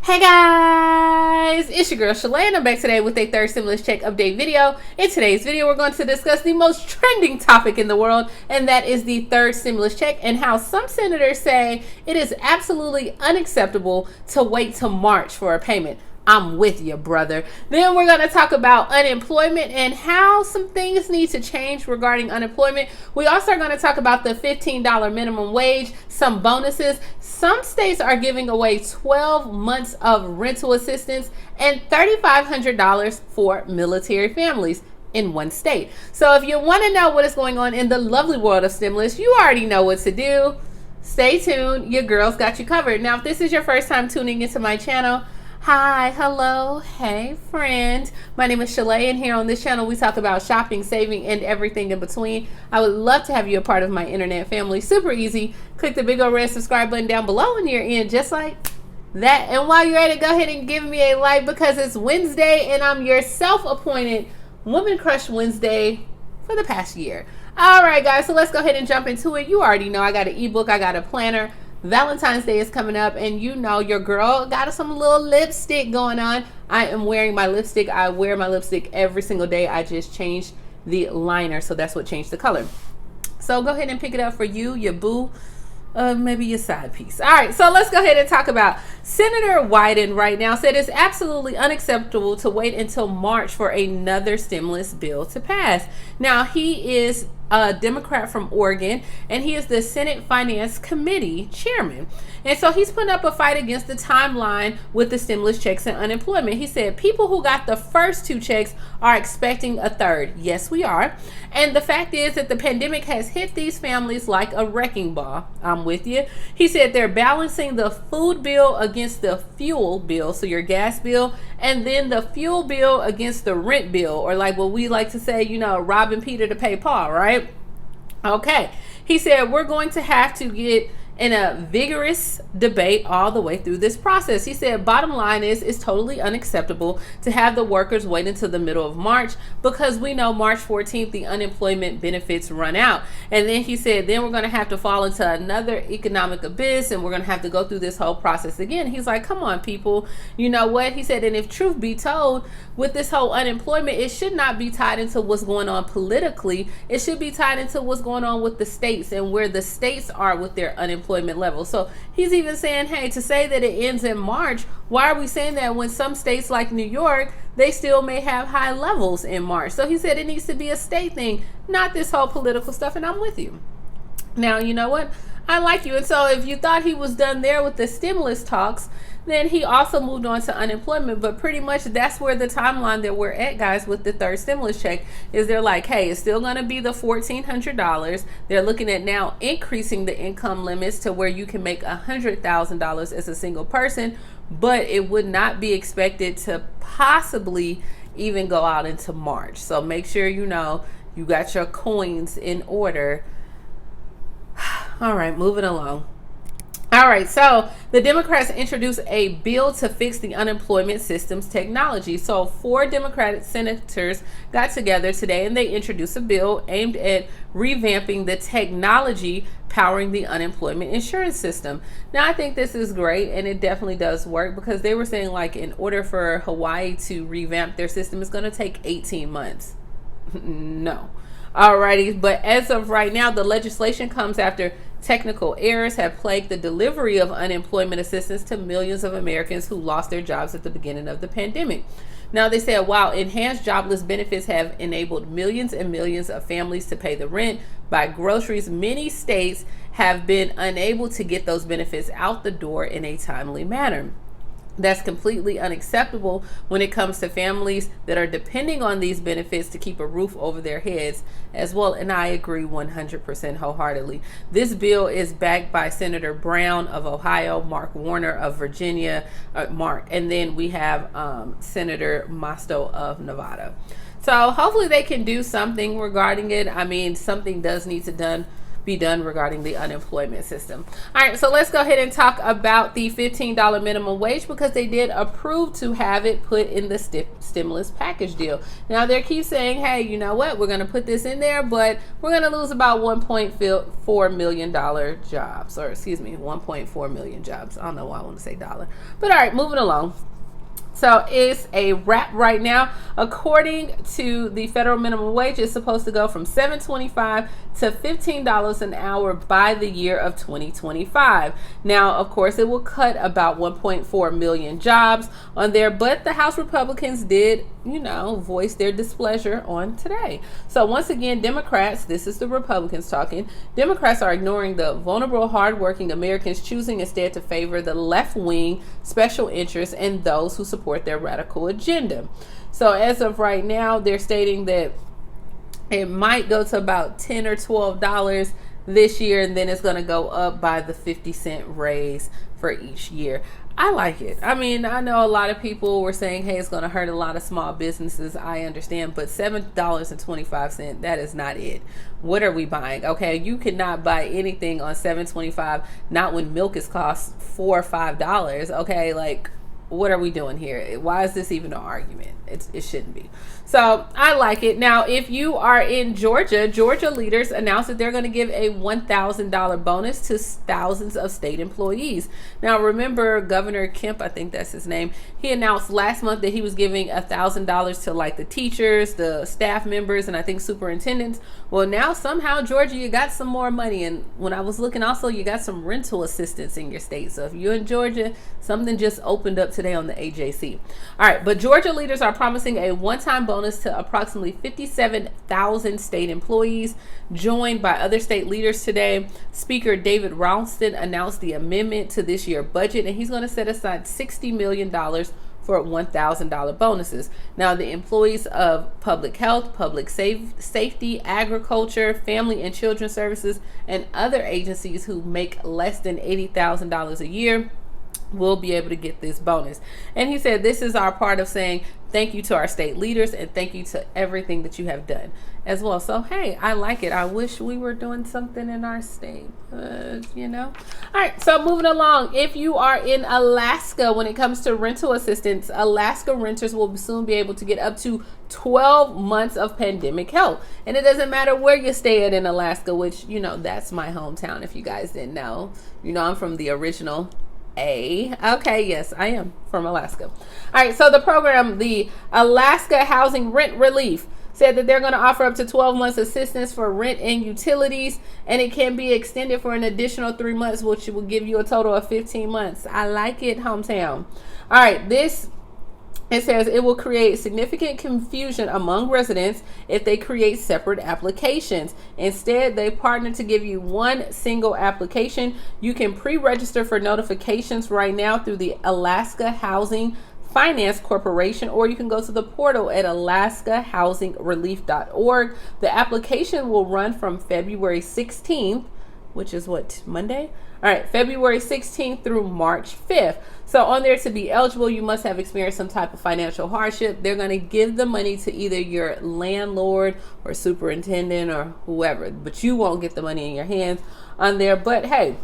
Hey guys, it's your girl Shalae and I'm back today with a third stimulus check update video. In today's video, we're going to discuss the most trending topic in the world, and that is the third stimulus check and how some senators say it is absolutely unacceptable to wait till March for a payment. I'm with you, brother. Then we're going to talk about unemployment and how some things need to change regarding unemployment. We also are going to talk about the $15 minimum wage, some bonuses. Some states are giving away 12 months of rental assistance and $3,500 for military families in one state. So if you want to know what is going on in the lovely world of stimulus, you already know what to do. Stay tuned. Your girl's got you covered. Now, if this is your first time tuning into my channel, hi, hello, hey friend. My name is Shalae, and here on this channel we talk about shopping, saving, and everything in between. I would love to have you a part of my internet family. Super easy. Click the big old red subscribe button down below and you're in just like that. And while you're at it, go ahead and give me a like because it's Wednesday and I'm your self-appointed Woman Crush Wednesday for the past year. All right, guys, so let's go ahead and jump into it. You already know I got an ebook, I got a planner. Valentine's Day is coming up, and you know your girl got some little lipstick going on. I am wearing my lipstick. I wear my lipstick every single day. I just changed the liner, so that's what changed the color. So go ahead and pick it up for you, your boo, maybe your side piece. All right, so let's go ahead and talk about Senator Wyden right now said it's absolutely unacceptable to wait until March for another stimulus bill to pass. Now, he is a Democrat from Oregon, and he is the Senate Finance Committee chairman. And so he's putting up a fight against the timeline with the stimulus checks and unemployment. He said people who got the first two checks are expecting a third. Yes, we are. And the fact is that the pandemic has hit these families like a wrecking ball. I'm with you. He said they're balancing the food bill against the fuel bill, so your gas bill, and then the fuel bill against the rent bill, or like what we like to say, you know, robbing Peter to pay Paul, right? Okay. He said we're going to have to get in a vigorous debate all the way through this process. He said bottom line is it's totally unacceptable to have the workers wait until the middle of March because we know March 14th the unemployment benefits run out. And then he said then we're going to have to fall into another economic abyss and we're going to have to go through this whole process again. He's like, come on, people. You know what? He said, and if truth be told, with this whole unemployment, it should not be tied into what's going on politically. It should be tied into what's going on with the states and where the states are with their unemployment level. So he's even saying, hey, to say that it ends in March, why are we saying that when some states like New York, they still may have high levels in March? So he said it needs to be a state thing, not this whole political stuff, and I'm with you. Now, you know what? I like you. And so if you thought he was done there with the stimulus talks, then he also moved on to unemployment. But pretty much that's where the timeline that we're at, guys, with the third stimulus check is they're like, hey, it's still going to be the $1,400. They're looking at now increasing the income limits to where you can make $100,000 as a single person, but it would not be expected to possibly even go out into March. So make sure you know you got your coins in order. All right, moving along. All right, so the Democrats introduced a bill to fix the unemployment system's technology. So 4 Democratic senators got together today and they introduced a bill aimed at revamping the technology powering the unemployment insurance system. Now, I think this is great and it definitely does work because they were saying like in order for Hawaii to revamp their system, it's going to take 18 months. No. Alrighty, but as of right now, the legislation comes after technical errors have plagued the delivery of unemployment assistance to millions of Americans who lost their jobs at the beginning of the pandemic. Now, they said while enhanced jobless benefits have enabled millions and millions of families to pay the rent, buy groceries, many states have been unable to get those benefits out the door in a timely manner. That's completely unacceptable when it comes to families that are depending on these benefits to keep a roof over their heads as well. And I agree 100% wholeheartedly. This bill is backed by Senator Brown of Ohio, Mark Warner of Virginia, and then we have Senator Mosto of Nevada. So hopefully they can do something regarding it. I mean, something does need to be done regarding the unemployment system. All right, so let's go ahead and talk about the $15 minimum wage, because they did approve to have it put in the stimulus package deal. Now they keep saying, hey, you know what, we're going to put this in there, but we're going to lose about $1.4 million jobs, or excuse me, 1.4 million jobs. I don't know why I want to say dollar, but all right, moving along. So it's a wrap right now. According to the federal minimum wage, it's supposed to go from $7.25 to $15 an hour by the year of 2025. Now, of course, it will cut about 1.4 million jobs on there, but the House Republicans did, voice their displeasure on today. So once again, Democrats, this is the Republicans talking, Democrats are ignoring the vulnerable, hardworking Americans, choosing instead to favor the left-wing special interests and those who support their radical agenda. So as of right now, they're stating that it might go to about $10 or $12 this year, and then it's going to go up by the 50-cent raise for each year. I like it. I mean, I know a lot of people were saying, hey, it's going to hurt a lot of small businesses. I understand, but $7.25, that is not it. What are we buying? Okay, you cannot buy anything on $7.25, not when milk is cost $4 or $5. Okay, like, what are we doing here? Why is this even an argument? It shouldn't be. So I like it. Now, if you are in Georgia, Georgia leaders announced that they're going to give a $1,000 bonus to thousands of state employees. Now, remember Governor Kemp, I think that's his name, he announced last month that he was giving $1,000 to like the teachers, the staff members, and I think superintendents. Well, now somehow, Georgia, you got some more money. And when I was looking also, you got some rental assistance in your state. So if you're in Georgia, something just opened up today on the AJC. All right, but Georgia leaders are promising a one-time bonus to approximately 57,000 state employees, joined by other state leaders today. Speaker David Ralston announced the amendment to this year's budget, and he's going to set aside $60 million for $1,000 bonuses. Now, the employees of public health, public safety, agriculture, family and children services, and other agencies who make less than $80,000 a year will be able to get this bonus. And he said, this is our part of saying thank you to our state leaders and thank you to everything that you have done as well. So, hey, I like it. I wish we were doing something in our state, All right, so moving along. If you are in Alaska, when it comes to rental assistance, Alaska renters will soon be able to get up to 12 months of pandemic help. And it doesn't matter where you stay at in Alaska, which, that's my hometown. If you guys didn't know, I'm from the original Okay, yes, I am from Alaska. All right, so the program, the Alaska Housing Rent Relief, said that they're going to offer up to 12 months assistance for rent and utilities, and it can be extended for an additional 3 months, which will give you a total of 15 months. I like it, hometown. All right, it says it will create significant confusion among residents if they create separate applications. Instead, they partner to give you one single application. You can pre-register for notifications right now through the Alaska Housing Finance Corporation, or you can go to the portal at alaskahousingrelief.org. The application will run from February 16th, which is what, Monday? All right, February 16th through March 5th. So on there, to be eligible, you must have experienced some type of financial hardship. They're going to give the money to either your landlord or superintendent or whoever, but you won't get the money in your hands on there. But hey,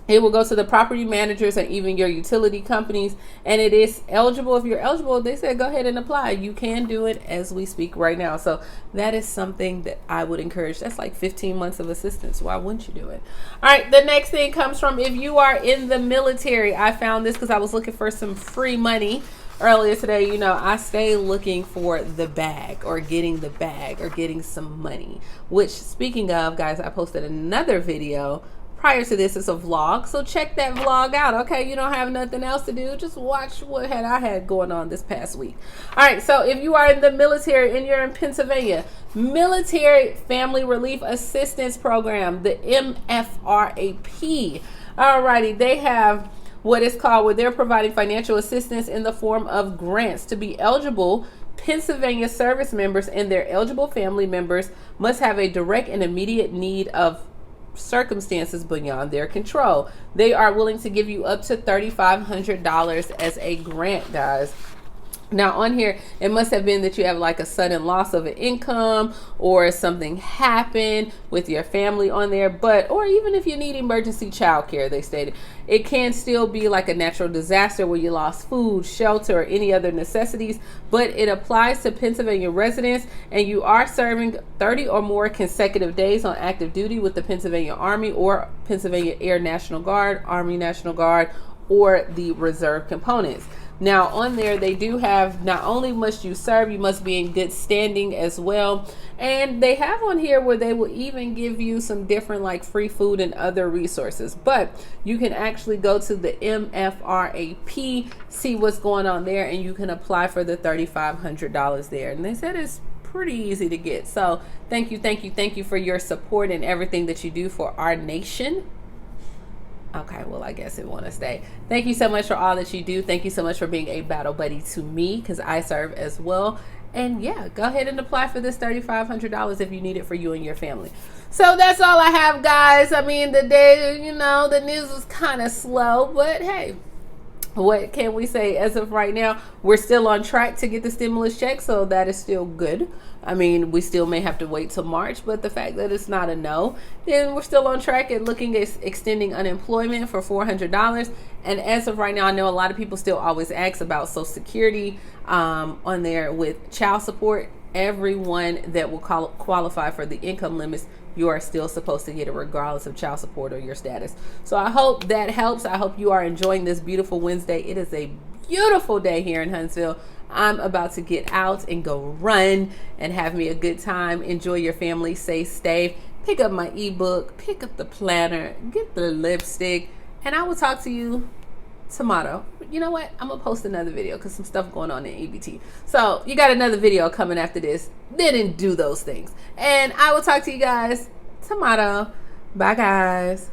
it will go to the property managers and even your utility companies, and it is eligible. If you're eligible, they said go ahead and apply. You can do it as we speak right now. So that is something that I would encourage. That's like 15 months of assistance. Why wouldn't you do it? All right, the next thing comes from if you are in the military. I found this because I was looking for some free money earlier today. I stay looking for the bag or getting the bag or getting some money, which, speaking of, guys, I posted another video prior to this. It's a vlog, so check that vlog out. Okay, you don't have nothing else to do, just watch what I had going on this past week. All right, so if you are in the military and you're in Pennsylvania, Military Family Relief Assistance Program, the MFRAP. All righty, they have what is called, where they're providing financial assistance in the form of grants. To be eligible, Pennsylvania service members and their eligible family members must have a direct and immediate need of circumstances beyond their control. They are willing to give you up to $3,500 as a grant, guys. Now on here, it must have been that you have like a sudden loss of an income or something happened with your family on there, or even if you need emergency child care, they stated. It can still be like a natural disaster where you lost food, shelter, or any other necessities, but it applies to Pennsylvania residents and you are serving 30 or more consecutive days on active duty with the Pennsylvania Army or Pennsylvania Air National Guard, Army National Guard, or the reserve components. Now on there, they do have, not only must you serve, you must be in good standing as well. And they have on here where they will even give you some different like free food and other resources. But you can actually go to the MFRAP, see what's going on there, and you can apply for the $3,500 there. And they said it's pretty easy to get. So thank you for your support and everything that you do for our nation. Okay, well, I guess it want to stay. Thank you so much for all that you do. Thank you so much for being a battle buddy to me, because I serve as well. And yeah, go ahead and apply for this $3,500 if you need it for you and your family. So that's all I have, guys. I mean, the day, the news was kind of slow, but hey, what can we say? As of right now, we're still on track to get the stimulus check, so that is still good. I mean, we still may have to wait till March, but the fact that it's not a no, then we're still on track at looking at extending unemployment for $400. And as of right now, I know a lot of people still always ask about Social Security on there with child support. Everyone that will qualify for the income limits, you are still supposed to get it regardless of child support or your status. So I hope that helps. I hope you are enjoying this beautiful Wednesday. It is a beautiful day here in Huntsville. I'm about to get out and go run and have me a good time. Enjoy your family. Stay safe. Pick up my ebook. Pick up the planner. Get the lipstick. And I will talk to you tomorrow. You know what? I'm going to post another video because some stuff going on in EBT. So you got another video coming after this. Didn't do those things. And I will talk to you guys tomorrow. Bye, guys.